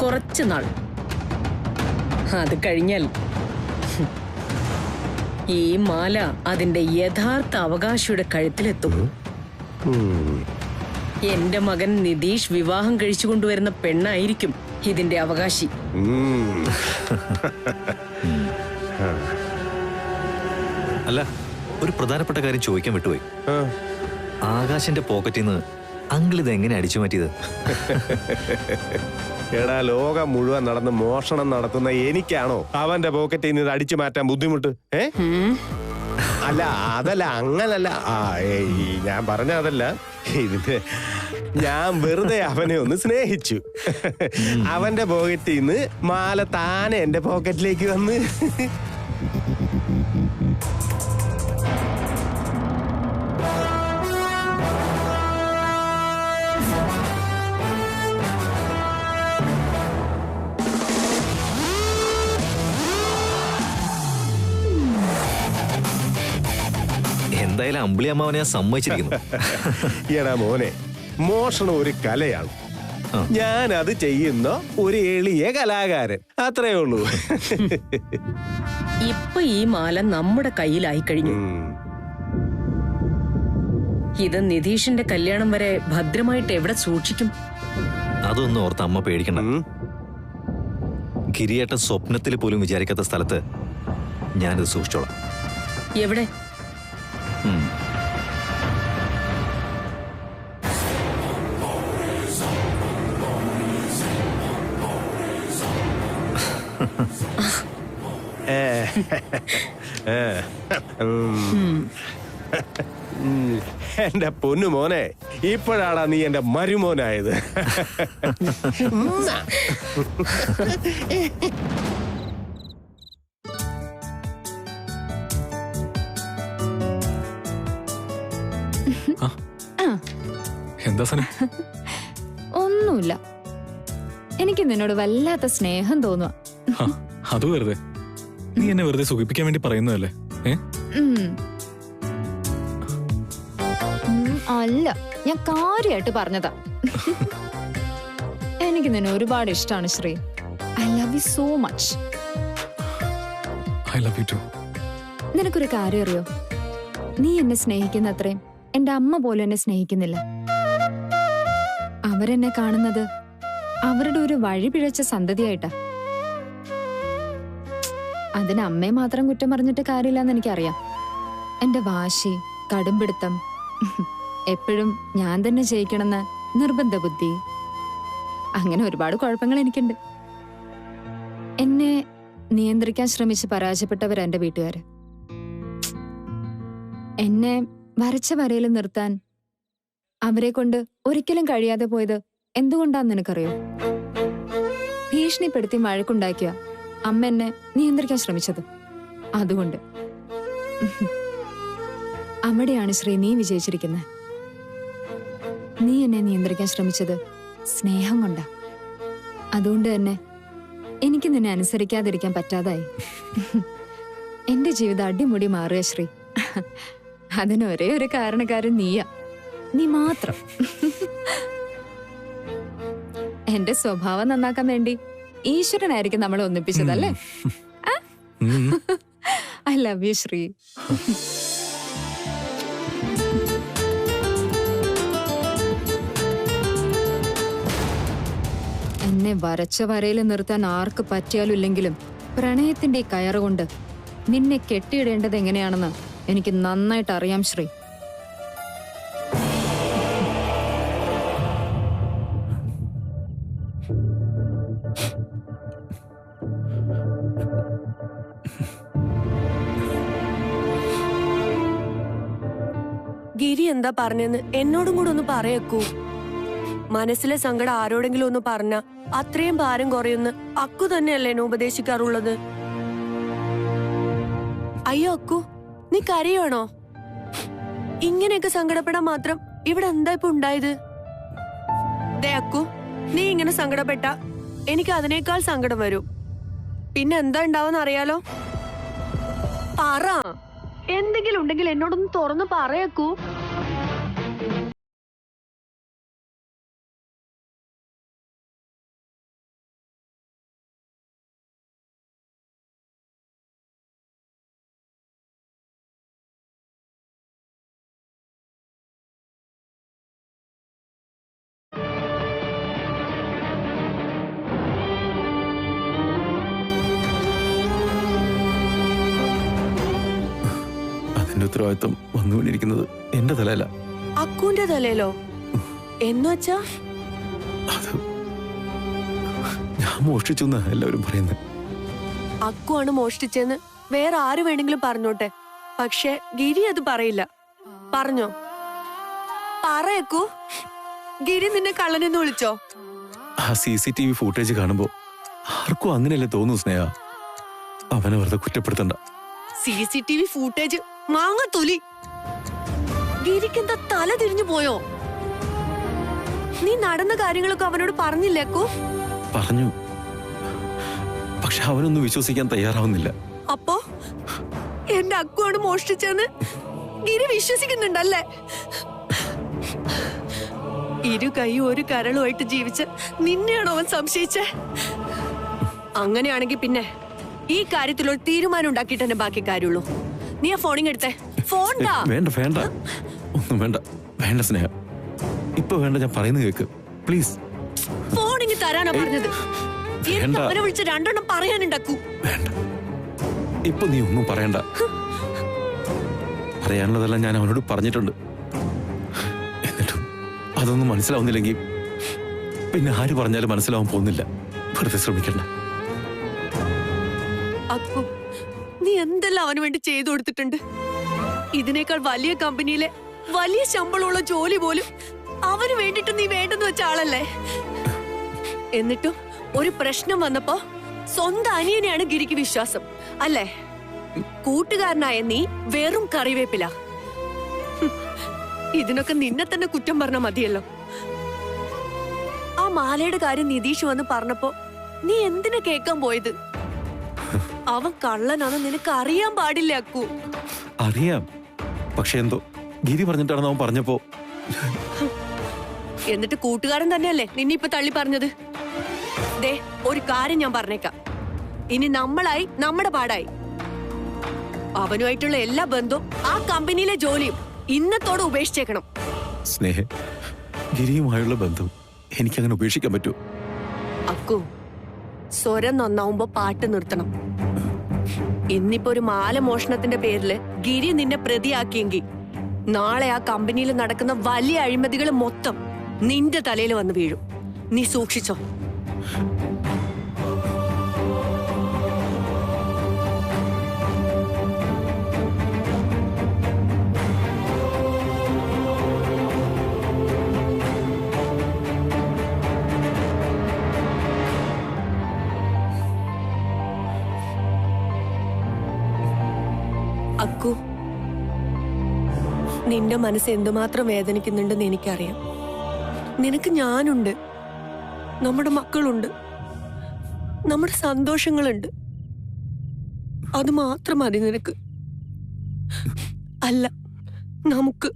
കുറച്ചു നാൾ. അത് കഴിഞ്ഞാൽ ഈ മാല അതിന്റെ യഥാർത്ഥ അവകാശിയുടെ കഴുത്തിലെത്തും. എന്റെ മകൻ നിതീഷ് വിവാഹം കഴിച്ചു കൊണ്ടുവരുന്ന പെണ്ണായിരിക്കും ഇതിന്റെ അവകാശി. അല്ല, ഒരു പ്രധാനപ്പെട്ട കാര്യം ചോദിക്കാൻ വിട്ടുപോയി. ആകാശിന്റെ പോക്കറ്റിൽ നിന്ന് അങ്കിൾ ഇത് എങ്ങനെ അടിച്ചു മാറ്റിയത്? എടാ, ലോകം മുഴുവൻ നടന്ന് മോഷണം നടത്തുന്ന എനിക്കാണോ അവന്റെ പോക്കറ്റിൽ നിന്ന് ഇത് അടിച്ചു മാറ്റാൻ ബുദ്ധിമുട്ട്? അല്ല, അതല്ല, അങ്ങനല്ല. ഞാൻ പറഞ്ഞ അതല്ല. ഇതിന് ഞാൻ വെറുതെ അവനെ ഒന്ന് സ്നേഹിച്ചു. അവന്റെ പോക്കറ്റിൽ നിന്ന് മാല താനെ എന്റെ പോക്കറ്റിലേക്ക് വന്ന്. എന്തായാലും അമ്പിളി അമ്മാവനെ ഞാൻ സമ്മതിച്ചിരിക്കുന്നു. എടാ മോനെ, മോഷണം ഒരു കലയാണ്. ഞാൻ അത് ചെയ്യുന്ന ഒരു എളിയ കലാകാരൻ, അത്രേ ഉള്ളൂ. ഇപ്പൊ ഈ മാല നമ്മുടെ കയ്യിലായി കഴിഞ്ഞു. ഇത് നിതീഷിന്റെ കല്യാണം വരെ ഭദ്രമായിട്ട് എവിടെ സൂക്ഷിക്കും? അതൊന്നും ഓർത്ത് അമ്മ പേടിക്കണ്ട. ഗിരിയേട്ടൻ സ്വപ്നത്തിൽ പോലും വിചാരിക്കാത്ത സ്ഥലത്ത് ഞാനിത് സൂക്ഷിച്ചോളാം. എവിടെ? എന്റെ പൊന്നു മോനെ, ഇപ്പോഴാണ് നീ എന്റെ മരുമോനായത്. എന്താ സന? ഒന്നുമില്ല, എനിക്ക് നിന്നോട് വല്ലാത്ത സ്നേഹം തോന്നുക. അത് വെറുതെ, നീ എന്നെ വെറുതെ സുഖിപ്പിക്കാൻ വേണ്ടി പറയുന്നതല്ലേ? അല്ല, ഞാൻ കാര്യമായിട്ട് പറഞ്ഞതാ. എനിക്ക് നിന്നെ ഒരുപാട് ഇഷ്ടമാണ് Sree. I love you so much. I love you too. നിനക്കൊരു കാര്യം അറിയോ? നീ എന്നെ സ്നേഹിക്കുന്ന അത്രയും എന്റെ അമ്മ പോലും എന്നെ സ്നേഹിക്കുന്നില്ല. അവരെന്നെ കാണുന്നത് അവരുടെ ഒരു വഴി പിഴച്ച സന്തതിയായിട്ടാ. അതിന് അമ്മയെ മാത്രം കുറ്റം പറഞ്ഞിട്ട് കാര്യമില്ലെന്ന് എനിക്കറിയാം. എന്റെ വാശി, കടുംപിടുത്തം, എപ്പോഴും ഞാൻ തന്നെ ജയിക്കണമെന്ന് നിർബന്ധ ബുദ്ധി, അങ്ങനെ ഒരുപാട് കുഴപ്പങ്ങൾ എനിക്കുണ്ട്. എന്നെ നിയന്ത്രിക്കാൻ ശ്രമിച്ച് പരാജയപ്പെട്ടവരാ എന്റെ വീട്ടുകാര്. എന്നെ വരച്ച വരയിൽ നിർത്താൻ അവരെ കൊണ്ട് ഒരിക്കലും കഴിയാതെ പോയത് എന്തുകൊണ്ടാന്ന് നിനക്കറിയോ? ഭീഷണിപ്പെടുത്തി വഴക്കുണ്ടാക്കിയ അമ്മ എന്നെ നിയന്ത്രിക്കാൻ ശ്രമിച്ചത്. അതുകൊണ്ട് അവിടെയാണ് ശ്രീ നീ വിജയിച്ചിരിക്കുന്നത്. നീ എന്നെ നിയന്ത്രിക്കാൻ ശ്രമിച്ചത് സ്നേഹം കൊണ്ടാ. അതുകൊണ്ട് തന്നെ എനിക്ക് നിന്നെ അനുസരിക്കാതിരിക്കാൻ പറ്റാതായി. എന്റെ ജീവിതം അടിമുടി മാറുക ശ്രീ. അതിന് ഒരേ ഒരു കാരണക്കാരൻ നീയാ, നീ മാത്രം. എന്റെ സ്വഭാവം നന്നാക്കാൻ വേണ്ടി ഈശ്വരനായിരിക്കും നമ്മളെ ഒന്നിപ്പിച്ചതല്ലേ? I love you Sree. എന്നെ വരച്ച വരയിൽ നിർത്താൻ ആർക്ക് പറ്റിയാലും ഇല്ലെങ്കിലും പ്രണയത്തിന്റെ കയറുകൊണ്ട് നിന്നെ കെട്ടിയിടേണ്ടത് എങ്ങനെയാണെന്ന് എനിക്ക് നന്നായിട്ട് അറിയാം ശ്രീ. ഗിരി എന്താ പറഞ്ഞെന്ന് എന്നോടും കൂടെ ഒന്ന് പറയക്കൂ. മനസ്സിലെ സങ്കടം ആരോടെങ്കിലും ഒന്ന് പറഞ്ഞ അത്രയും ഭാരം കുറയുന്ന് അക്കു തന്നെയല്ലേ എന്നെ ഉപദേശിക്കാറുള്ളത്. അയ്യോ അക്കു, നീ കരയാണോ? ഇങ്ങനെയൊക്കെ സങ്കടപ്പെടാൻ മാത്രം ഇവിടെ എന്താ ഇപ്പൊ ഉണ്ടായത്? ദേ അക്കു, നീ ഇങ്ങനെ സങ്കടപ്പെട്ട എനിക്ക് അതിനേക്കാൾ സങ്കടം വരും. പിന്നെ എന്താ ഉണ്ടാവുന്ന അറിയാലോ? പറ, എന്തെങ്കിലും ഉണ്ടെങ്കിൽ എന്നോടൊന്ന് തുറന്നു പറയക്കൂ. ഉത്തരവാദിത്വം വന്നു വീണിരിക്കുന്നത് എന്റെ തലയില. അക്കുന്റെ തലയിലോ? എന്നുവച്ചാ? അത് ഞാൻ മോഷ്ടിച്ചു എന്നാ എല്ലാവരും പറയുന്നത്. അക്കുവാണ് മോഷ്ടിച്ചെന്ന് വേറെ ആര് വേണമെങ്കിലും പറഞ്ഞോട്ടെ, പക്ഷെ ഗിരി അത് പറയില്ല. പറഞ്ഞോ? പറയക്കൂ. ഗിരി നിന്നെ കള്ളനെന്ന് വിളിച്ചോ? ആ CCTV ഫൂട്ടേജ് കാണുമ്പോ ആർക്കും അങ്ങനെയല്ലേ തോന്നുന്നു സ്നേഹ. അവനെ വെറുതെ കുറ്റപ്പെടുത്തണ്ട. CCTV ഫൂട്ടേജ് മാങ്ങ തൊലി. ഗിരിക്കെന്താ തല തിരിഞ്ഞു പോയോ? നീ നടന്ന കാര്യങ്ങളൊക്കെ അവനോട് പറഞ്ഞില്ലേക്കൂ? പറഞ്ഞു, പക്ഷെ അവനൊന്നും വിശ്വസിക്കാൻ തയ്യാറാവുന്നില്ല. അപ്പോ എന്റെ അക്കുവാണ് മോഷ്ടിച്ചെന്ന് ഗിരി വിശ്വസിക്കുന്നുണ്ടല്ലേ? ഇരു കൈ ഒരു കരളുമായിട്ട് ജീവിച്ച് നിന്നെയാണോ അവൻ സംശയിച്ചേ? അങ്ങനെയാണെങ്കിൽ പിന്നെ ഈ കാര്യത്തിൽ ഒരു തീരുമാനം ഉണ്ടാക്കിയിട്ട് തന്നെ ബാക്കി കാര്യമുള്ളൂ. നീ ആ ഫോണിങ് എടുത്തേ. ഫോൺ വേണ്ട വേണ്ട, ഒന്നും വേണ്ട. വേണ്ട സ്നേഹ, ഇപ്പൊ വേണ്ട. ഞാൻ പറയുന്നത് കേക്ക് പ്ലീസ്. ഫോണിങ് തരാനാ പറഞ്ഞത്. വേണ്ട. അവനെ വിളിച്ച് രണ്ടെണ്ണം പറയാനുണ്ടാക്കൂ. വേണ്ട, ഇപ്പൊ നീ ഒന്നും പറയണ്ട. പറയാനുള്ളതെല്ലാം ഞാൻ അവനോട് പറഞ്ഞിട്ടുണ്ട്. എന്നിട്ടും അതൊന്നും മനസ്സിലാവുന്നില്ലെങ്കിൽ പിന്നെ ആര് പറഞ്ഞാലും മനസ്സിലാവാൻ പോകുന്നില്ല. വെറുതെ ശ്രമിക്കണ്ട. അക്കു, നീ എന്തെല്ലാം അവന് വേണ്ടി ചെയ്തു കൊടുത്തിട്ടുണ്ട്. ഇതിനേക്കാൾ വലിയ കമ്പനിയിലെ വലിയ ശമ്പളമുള്ള ജോലി പോലും അവന് വേണ്ടിട്ട് നീ വേണ്ടെന്ന് വെച്ച ആളല്ലേ? എന്നിട്ടും ഒരു പ്രശ്നം വന്നപ്പോ സ്വന്തം അനിയനെയാണ് ഗിരിക്ക് വിശ്വാസം അല്ലേ? കൂട്ടുകാരനായ നീ വെറും കറിവേപ്പില. ഇതിനൊക്കെ നിന്നെ തന്നെ കുറ്റം പറഞ്ഞാൽ മതിയല്ലോ. ആ മാലയുടെ കാര്യം നിതീഷ് വന്ന് പറഞ്ഞപ്പോ നീ എന്തിനാ കേൾക്കാൻ പോയത്? അവൻ കള്ളനാണ് നിനക്ക് അറിയാൻ പാടില്ല അക്കു. അറിയാം, പക്ഷെ എന്തോ ഗിരി പറഞ്ഞിട്ടാണെന്ന് അവൻ പറഞ്ഞപ്പോ. എന്നിട്ട് കൂട്ടുകാരൻ തന്നെയല്ലേ നിന്നെ ഇപ്പൊ തള്ളി പറഞ്ഞത്? ദേ, ഒരു കാര്യം ഞാൻ പറഞ്ഞേക്കാം. ഇനി നമ്മളായി നമ്മുടെ പാടായി. അവനുമായിട്ടുള്ള എല്ലാ ബന്ധവും ആ കമ്പനിയിലെ ജോലിയും ഇന്നത്തോടെ ഉപേക്ഷിച്ചേക്കണം. സ്നേഹ, ഗിരിയുമായുള്ള ബന്ധം എനിക്കങ്ങനെ ഉപേക്ഷിക്കാൻ പറ്റൂ? അക്കു, സ്വരം നന്നാവുമ്പോ പാട്ട് നിർത്തണം. ഇന്നിപ്പോ ഒരു മാല മോഷണത്തിന്റെ പേരില് ഗിരി നിന്നെ പ്രതിയാക്കിയെങ്കിൽ നാളെ ആ കമ്പനിയിൽ നടക്കുന്ന വലിയ അഴിമതികൾ മൊത്തം നിന്റെ തലയിൽ വന്ന് വീഴും. നീ സൂക്ഷിച്ചോ. അക്കു, നിന്റെ മനസ്സ് എന്തുമാത്രം വേദനിക്കുന്നുണ്ടെന്ന് എനിക്കറിയാം. നിനക്ക് ഞാനുണ്ട്, നമ്മുടെ മക്കളുണ്ട്, നമ്മുടെ സന്തോഷങ്ങളുണ്ട്. അത് മാത്രം മതി നിനക്ക്. അല്ല, നമുക്ക്.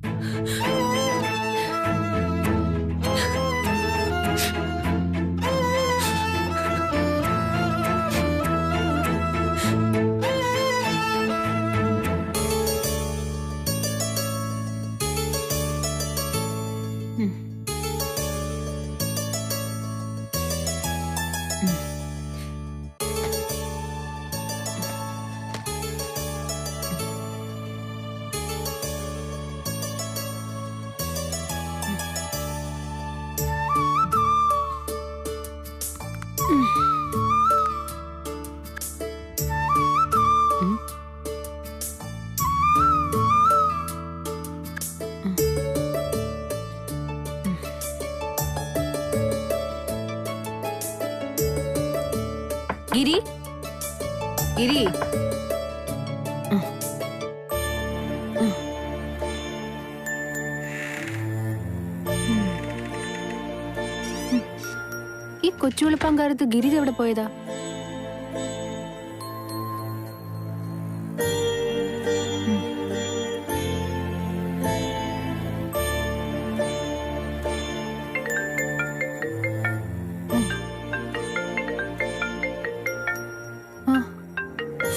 ഗിരി, ഗിരി, ഈ കൊച്ചുവെളുപ്പാങ്കാലത്ത് ഗിരി എവിടെ പോയതാ?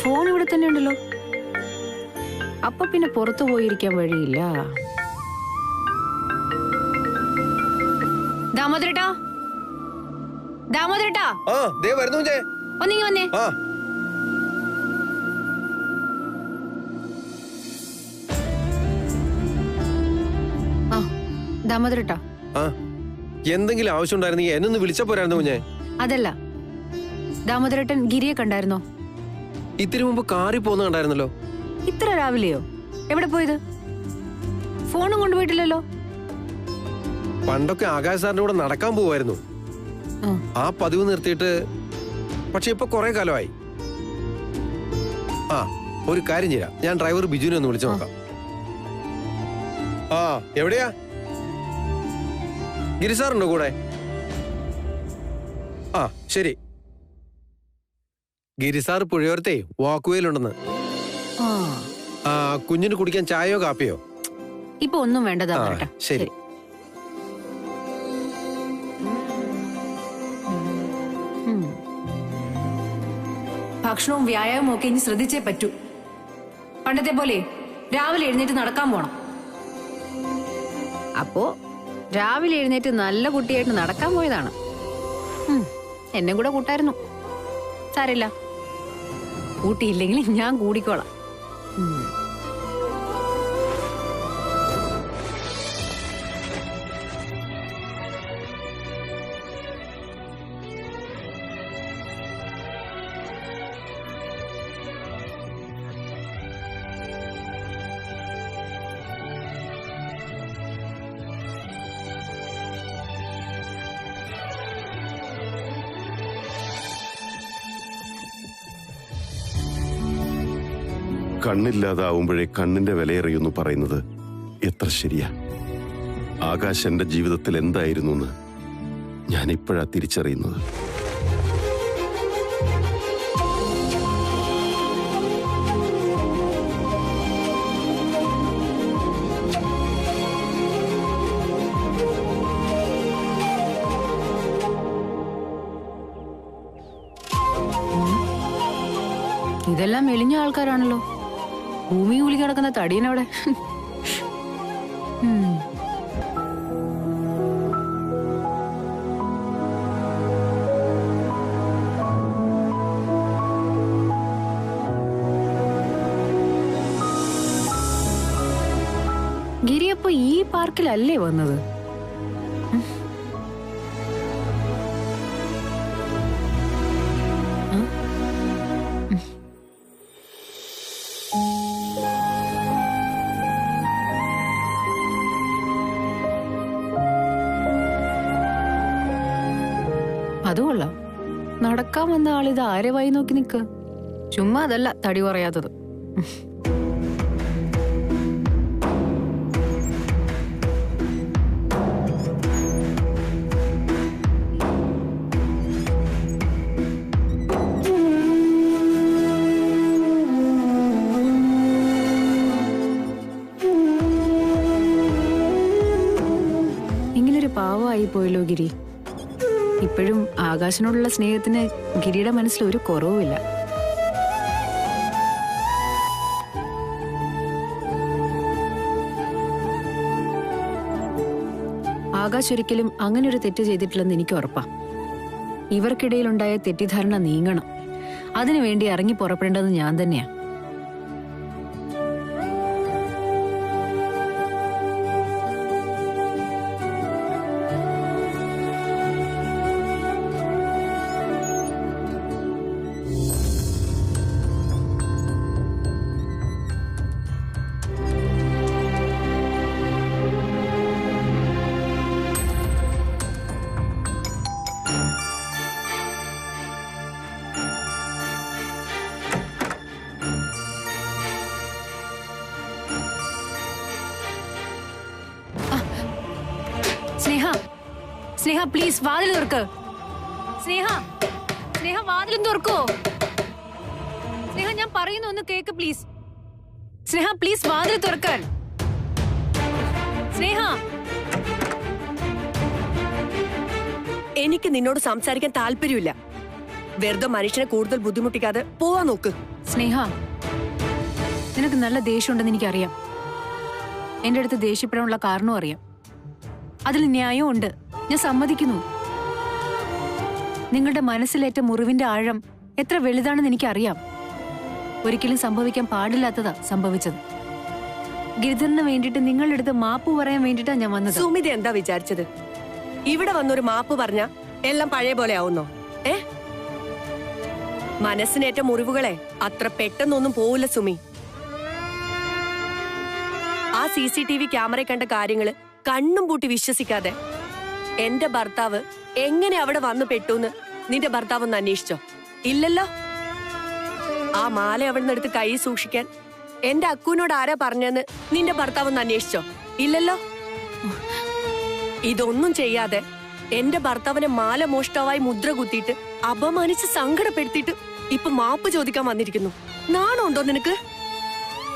ഫോൺ ഇവിടെ തന്നെ ഉണ്ടല്ലോ. അപ്പൊ പിന്നെ പുറത്തു പോയിരിക്കാൻ വഴിയില്ല. ദാമോദരേട്ടാ, ദാമോദരേട്ടാ, ഒന്നിങ്ങി വന്നേ. ദാമോദരട്ടാ, ആ എന്തെങ്കിലും ആവശ്യം ഉണ്ടായിരുന്നെങ്കിൽ എന്നൊന്ന് വിളിച്ച പോരായിരുന്നു കുഞ്ഞെ. അതല്ല, ദാമോദരട്ടൻ ഗിരിയെ കണ്ടായിരുന്നോ? ഇത്തിരി മുമ്പ് കാറി പോകുന്ന കണ്ടായിരുന്നല്ലോ. ഇത്ര രാവിലെയോ? എവിടെ പോയത്? ഫോണും കൊണ്ടുപോയിട്ടില്ലല്ലോ. പണ്ടൊക്കെ ആകാശ് സാറിന്റെ കൂടെ നടക്കാൻ പോവായിരുന്നു. ആ പതിവ് നിർത്തിയിട്ട് പക്ഷെ ഇപ്പൊ കുറെ കാലമായി. ആ ഒരു കാര്യം ചെയ്യാം, ഞാൻ ഡ്രൈവർ ബിജുവിനെ ഒന്ന് വിളിച്ചു നോക്കാം. ആ എവിടെയാ? ഗിരി സാറുണ്ടോ കൂടെ? ആ ശരി. ഗിരി സാർ പുഴയോരത്തെ വാക്കുവേലുണ്ടെന്ന്. ആ കുഞ്ഞിന് കുടിക്കാൻ ചായയോ കാപ്പിയോ? ഇപ്പൊ ഒന്നും വേണ്ട ദാമോദരട്ടാ. ശരി. ഭക്ഷണവും വ്യായാമവും ഒക്കെ ഇനി ശ്രദ്ധിച്ചേ പറ്റൂ. പണ്ടത്തെ പോലെ രാവിലെ എഴുന്നേറ്റ് നടക്കാൻ പോണം. അപ്പോ രാവിലെ എഴുന്നേറ്റ് നല്ല കുട്ടിയായിട്ട് നടക്കാൻ പോയതാണ്. എന്നെ കൂടെ കൂട്ടായിരുന്നു. സാരില്ല, കൂട്ടിയില്ലെങ്കിൽ ഞാൻ കൂടിക്കോളാം. കണ്ണില്ലാതാവുമ്പോഴേ കണ്ണിന്റെ വിലയറിയുന്നു പറയുന്നത് എത്ര ശരിയാ. ആകാശ് എന്റെ ജീവിതത്തിൽ എന്തായിരുന്നു എന്ന് ഞാൻ ഇപ്പോഴാ തിരിച്ചറിയുന്നത്. ഇതെല്ലാം മെലിഞ്ഞ ആൾക്കാരാണല്ലോ. ഭൂമി കൂലി കിടക്കുന്ന തടിയനവിടെ. ഗിരി അപ്പൊ ഈ പാർക്കിലല്ലേ വന്നത്? അതുകൊള്ള നടക്കാൻ വന്ന ആളിത് ആരെ വായി നോക്കി നിക്ക്. ചുമ്മാ അതല്ല തടി കുറയാത്തത്. ഇങ്ങനൊരു പാവമായി പോയല്ലോ ഗിരി. ഇപ്പോഴും ആകാശിനോടുള്ള സ്നേഹത്തിന് ഗിരിയുടെ മനസ്സിൽ ഒരു കുറവുമില്ല. ആകാശ് ഒരിക്കലും അങ്ങനെ ഒരു തെറ്റ് ചെയ്തിട്ടില്ലെന്ന് എനിക്ക് ഉറപ്പാ. ഇവർക്കിടയിലുണ്ടായ തെറ്റിദ്ധാരണ നീങ്ങണം. അതിനുവേണ്ടി ഇറങ്ങി പുറപ്പെടേണ്ടത് ഞാൻ തന്നെയാ. സ്നേഹ പ്ലീസ് വാതിൽ തുറക്ക്. സ്നേഹ വാതിലും തുറക്കോ. സ്നേഹ ഞാൻ പറയുന്ന ഒന്ന് കേക്ക് പ്ലീസ്. സ്നേഹ പ്ലീസ് വാതിൽ തുറക്കാൻ. സ്നേഹ, എനിക്ക് നിന്നോട് സംസാരിക്കാൻ താല്പര്യമില്ല. വെറുതെ മനുഷ്യനെ കൂടുതൽ ബുദ്ധിമുട്ടിക്കാതെ പോവാൻ നോക്ക്. സ്നേഹ, നിനക്ക് നല്ല ദേഷ്യമുണ്ടെന്ന് എനിക്കറിയാം. എന്റെ അടുത്ത് ദേഷ്യപ്പെടാനുള്ള കാരണവും അറിയാം. അതിൽ ന്യായവും ഉണ്ട്, ഞാൻ സമ്മതിക്കുന്നു. നിങ്ങളുടെ മനസ്സിലേറ്റ മുറിവിന്റെ ആഴം എത്ര വലുതാണെന്ന് എനിക്കറിയാം. ഒരിക്കലും സംഭവിക്കാൻ പാടില്ലാത്തതാ സംഭവിച്ചത്. ഗിരിധറിന് വേണ്ടിട്ട് നിങ്ങളുടെ അടുത്ത് മാപ്പ് പറയാൻ വേണ്ടിട്ടാ ഞാൻ വന്നത്. സുമിത എന്താ വിചാരിച്ചത്? ഇവിടെ വന്നൊരു മാപ്പ് പറഞ്ഞ എല്ലാം പഴയ പോലെ ആവുന്നോ? മനസ്സിനേറ്റ മുറിവുകളെ അത്ര പെട്ടെന്നൊന്നും പോവില്ല സുമി. ആ CCTV ക്യാമറ കണ്ട കാര്യങ്ങള് കണ്ണും പൂട്ടി വിശ്വസിക്കാതെ എന്റെ ഭർത്താവ് എങ്ങനെ അവിടെ വന്നു പെട്ടൂന്ന് നിന്റെ ഭർത്താവ് ഒന്ന് അന്വേഷിച്ചോ? ഇല്ലല്ലോ. ആ മാല അവിടെ നിന്ന് എടുത്ത് കൈ സൂക്ഷിക്കാൻ എന്റെ അക്കുവിനോട് ആരാ പറഞ്ഞെന്ന് നിന്റെ ഭർത്താവ് ഒന്ന് അന്വേഷിച്ചോ? ഇല്ലല്ലോ. ഇതൊന്നും ചെയ്യാതെ എന്റെ ഭർത്താവിനെ മാല മോഷ്ടാവായി മുദ്ര കുത്തിയിട്ട് അപമാനിച്ച് സങ്കടപ്പെടുത്തിയിട്ട് ഇപ്പൊ മാപ്പ് ചോദിക്കാൻ വന്നിരിക്കുന്നു. നാണുണ്ടോ നിനക്ക്?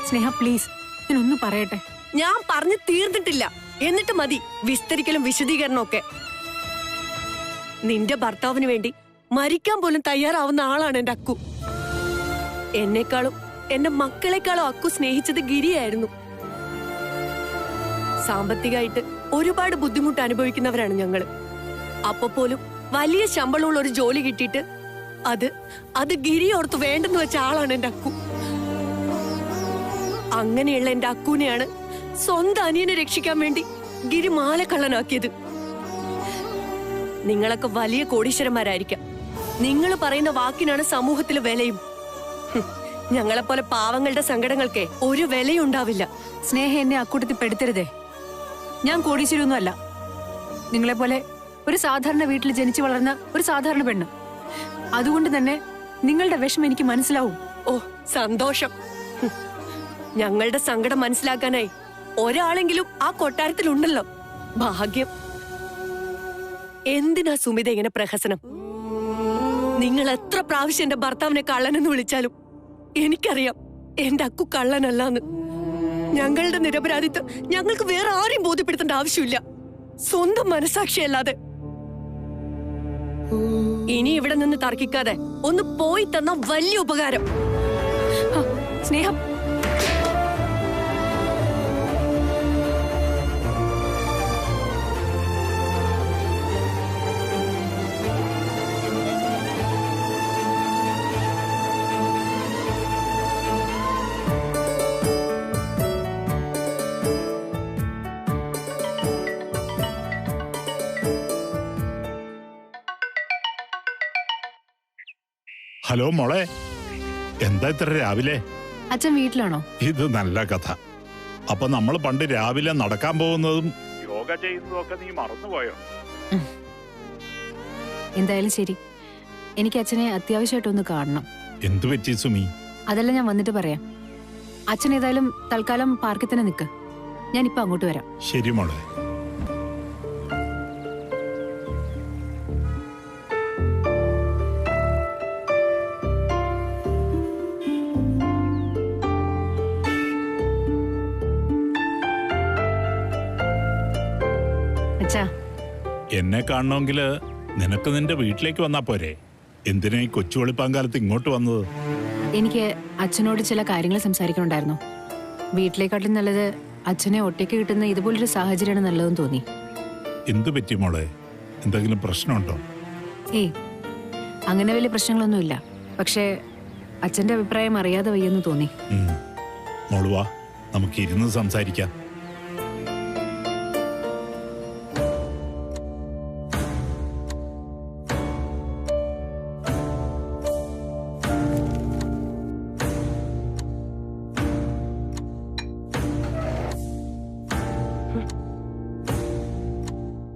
സ്നേഹ പ്ലീസ്, ഞാനൊന്ന് പറയട്ടെ. ഞാൻ പറഞ്ഞു തീർന്നിട്ടില്ല. എന്നിട്ട് മതി വിസ്തരിക്കലും വിശദീകരണവും ഒക്കെ. നിന്റെ ഭർത്താവിന് വേണ്ടി മരിക്കാൻ പോലും തയ്യാറാവുന്ന ആളാണ് എന്റെ അക്കു. എന്നെക്കാളും എന്റെ മക്കളെക്കാളും അക്കു സ്നേഹിച്ചത് ഗിരിയായിരുന്നു. സാമ്പത്തികമായിട്ട് ഒരുപാട് ബുദ്ധിമുട്ട് അനുഭവിക്കുന്നവരാണ് ഞങ്ങള്. അപ്പൊ പോലും വലിയ ശമ്പളമുള്ള ഒരു ജോലി കിട്ടിയിട്ട് അത് ഗിരി ഓർത്ത് വേണ്ടെന്ന് വെച്ച ആളാണ് എന്റെ അക്കു. അങ്ങനെയുള്ള എന്റെ അക്കുവിനെയാണ് സ്വന്തം അനിയനെ രക്ഷിക്കാൻ വേണ്ടി ഗിരി മാലക്കള്ളനാക്കിയത്. നിങ്ങളൊക്കെ വലിയ കോടീശ്വരന്മാരായിരിക്കാം. നിങ്ങൾ പറയുന്ന വാക്കിനാണ് സമൂഹത്തിൽ വിലയും. ഞങ്ങളെപ്പോലെ പാവങ്ങളുടെ സങ്കടങ്ങൾക്ക് ഒരു വിലയും ഉണ്ടാവില്ല. സ്നേഹ എന്നെ അക്കൂട്ടത്തിൽ പെടുത്തരുതേ. ഞാൻ കോടീശ്വരൊന്നും അല്ല. നിങ്ങളെപ്പോലെ ഒരു സാധാരണ വീട്ടിൽ ജനിച്ചു വളർന്ന ഒരു സാധാരണ പെണ്ണ്. അതുകൊണ്ട് തന്നെ നിങ്ങളുടെ വിഷമം എനിക്ക് മനസ്സിലാവും. ഓ സന്തോഷം. ഞങ്ങളുടെ സങ്കടം മനസ്സിലാക്കാനായി ഒരാളെങ്കിലും ആ കൊട്ടാരത്തിലുണ്ടല്ലോ. ഭാഗ്യം. എന്തിനാ സുമിത ഇങ്ങനെ പ്രഹസനം? നിങ്ങൾ എത്ര പ്രാവശ്യം എന്റെ ഭർത്താവിനെ കള്ളനെന്ന് വിളിച്ചാലും എനിക്കറിയാം എന്റെ അക്കു കള്ളനല്ലാന്ന്. ഞങ്ങളുടെ നിരപരാധിത്വം ഞങ്ങൾക്ക് വേറെ ആരെയും ബോധ്യപ്പെടുത്തേണ്ട ആവശ്യമില്ല, സ്വന്തം മനസാക്ഷിയല്ലാതെ. ഇനി ഇവിടെ നിന്ന് തർക്കിക്കാതെ ഒന്ന് പോയി തന്ന വലിയ ഉപകാരം. സ്നേഹം, ഹലോ മോളെ, എന്താ ഇത്ര രാവിലെ? അച്ഛൻ വീട്ടിലാണോ? ഇത് നല്ല കഥ. അപ്പൊ നമ്മൾ പണ്ട് രാവിലെ നടക്കാൻ പോകുന്നതും യോഗ ചെയ്യുന്നതും ഒക്കെ നീ മറന്നുപോയോ? എന്തായാലും ശരി, എനിക്ക് അച്ഛനെ അത്യാവശ്യമായിട്ടൊന്ന് കാണണം. എന്തു പറ്റി സുമി? അതെല്ലാം ഞാൻ വന്നിട്ട് പറയാം. അച്ഛൻ ഏതായാലും തൽക്കാലം പാർക്കിൽ തന്നെ നിൽക്ക്. ഞാനിപ്പോ അങ്ങോട്ട് വരാം. ശരി മോളെ. എന്നെ കാണണമെങ്കിൽ നിനക്ക് നിന്റെ വീട്ടിലേക്ക് വന്നാ പോരെ? എന്തിനാ ഈ കൊച്ചു വെളുപ്പാങ്കാലത്ത് ഇങ്ങോട്ട് വന്നത്? എനിക്ക് അച്ഛനോട് ചില കാര്യങ്ങൾ സംസാരിക്കണുണ്ടായിരുന്നു. വീട്ടിലേക്കാട്ടും നല്ലത് അച്ഛനെ ഒറ്റയ്ക്ക് കിട്ടുന്ന ഇതുപോലൊരു സാഹചര്യമാണ് നല്ലതെന്ന് തോന്നി. എന്തു പറ്റി മോളെ? എന്തെങ്കിലും പ്രശ്നമുണ്ടോ? ഏയ്, അങ്ങനെ വലിയ പ്രശ്നങ്ങളൊന്നുമില്ല. പക്ഷേ അച്ഛന്റെ അഭിപ്രായം അറിയാതെ വയ്യെന്ന് തോന്നി. മോളുവാ, നമുക്ക് ഇരുന്ന് സംസാരിക്കാം.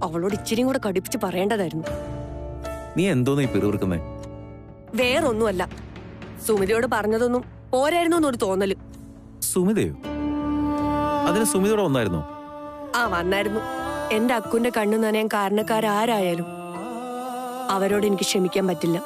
അവളോട് ഇച്ചിരിയും കൂടെ കടുപ്പിച്ച് പറയേണ്ടതായിരുന്നു. നീ എന്തോന്ന് ഈ പിറുപിറുക്കുന്നേ? വേറൊന്നുമല്ല, സുമിതയോട് പറഞ്ഞതൊന്നും പോരായിരുന്നു എന്നൊരു തോന്നല്. സുമിതയോ? അതിന് സുമിതയോടെ വന്നായിരുന്നോ? ആ വന്നായിരുന്നു. എന്റെ അക്കുന്റെ കണ്ണു നനയാൻ കാരണക്കാരാരായാലും അവരോട് എനിക്ക് ക്ഷമിക്കാൻ പറ്റില്ല.